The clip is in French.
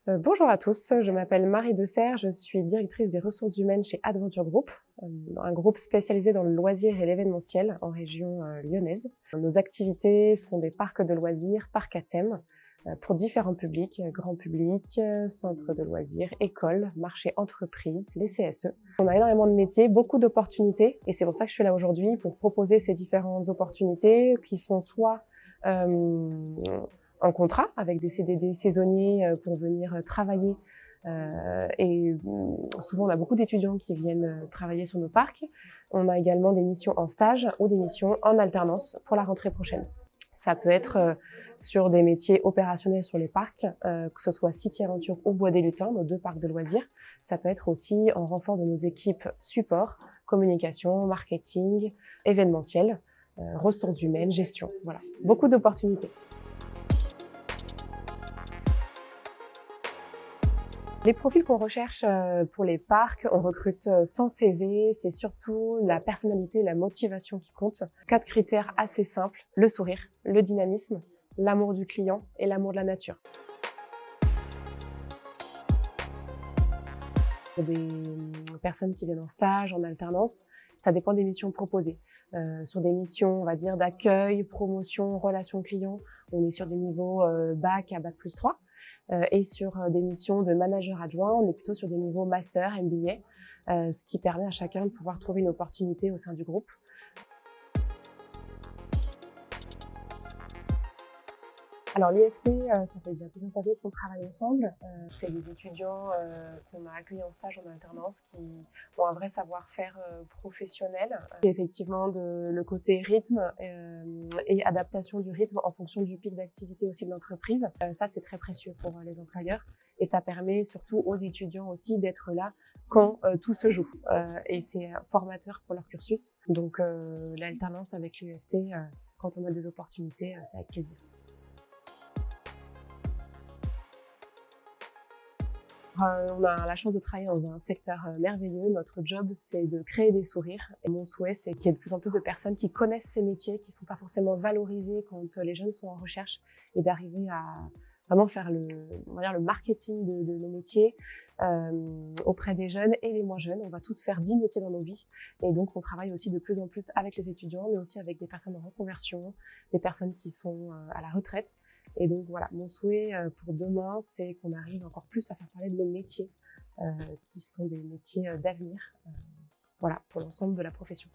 Bonjour à tous, je m'appelle Marie Desserre, je suis directrice des ressources humaines chez Adventure Group, un groupe spécialisé dans le loisir et l'événementiel en région lyonnaise. Nos activités sont des parcs de loisirs, parcs à thème, pour différents publics, grand public, centres de loisirs, écoles, marchés entreprises, les CSE. On a énormément de métiers, beaucoup d'opportunités, et c'est pour ça que je suis là aujourd'hui pour proposer ces différentes opportunités qui sont soit un contrat avec des CDD saisonniers pour venir travailler. Souvent, on a beaucoup d'étudiants qui viennent travailler sur nos parcs. On a également des missions en stage ou des missions en alternance pour la rentrée prochaine. Ça peut être sur des métiers opérationnels sur les parcs, que ce soit City Aventure ou Bois des Lutins, nos deux parcs de loisirs. Ça peut être aussi en renfort de nos équipes support, communication, marketing, événementiel, ressources humaines, gestion. Voilà, beaucoup d'opportunités. Les profils qu'on recherche pour les parcs, on recrute sans CV, c'est surtout la personnalité, la motivation qui compte. 4 critères assez simples: le sourire, le dynamisme, l'amour du client et l'amour de la nature. Pour des personnes qui viennent en stage, en alternance, ça dépend des missions proposées. Sur des missions, on va dire, d'accueil, promotion, relations clients, on est sur des niveaux bac à bac plus 3. Et sur des missions de manager adjoint, on est plutôt sur des niveaux master, MBA, ce qui permet à chacun de pouvoir trouver une opportunité au sein du groupe. Alors l'UFT, ça fait déjà plusieurs années qu'on travaille ensemble. C'est des étudiants qu'on a accueillis en stage, en alternance, qui ont un vrai savoir-faire professionnel. Et effectivement, le côté rythme et adaptation du rythme en fonction du pic d'activité aussi de l'entreprise. Ça, c'est très précieux pour les employeurs. Et ça permet surtout aux étudiants aussi d'être là quand tout se joue. Et c'est formateur pour leur cursus. Donc l'alternance avec l'UFT, quand on a des opportunités, c'est avec plaisir. On a la chance de travailler dans un secteur merveilleux. Notre job, c'est de créer des sourires. Et mon souhait, c'est qu'il y ait de plus en plus de personnes qui connaissent ces métiers, qui ne sont pas forcément valorisés quand les jeunes sont en recherche, et d'arriver à vraiment faire on va dire le marketing de nos métiers auprès des jeunes et des moins jeunes. On va tous faire 10 métiers dans nos vies. Et donc, on travaille aussi de plus en plus avec les étudiants, mais aussi avec des personnes en reconversion, des personnes qui sont à la retraite. Et donc voilà, mon souhait pour demain, c'est qu'on arrive encore plus à faire parler de nos métiers, qui sont des métiers d'avenir, voilà, pour l'ensemble de la profession.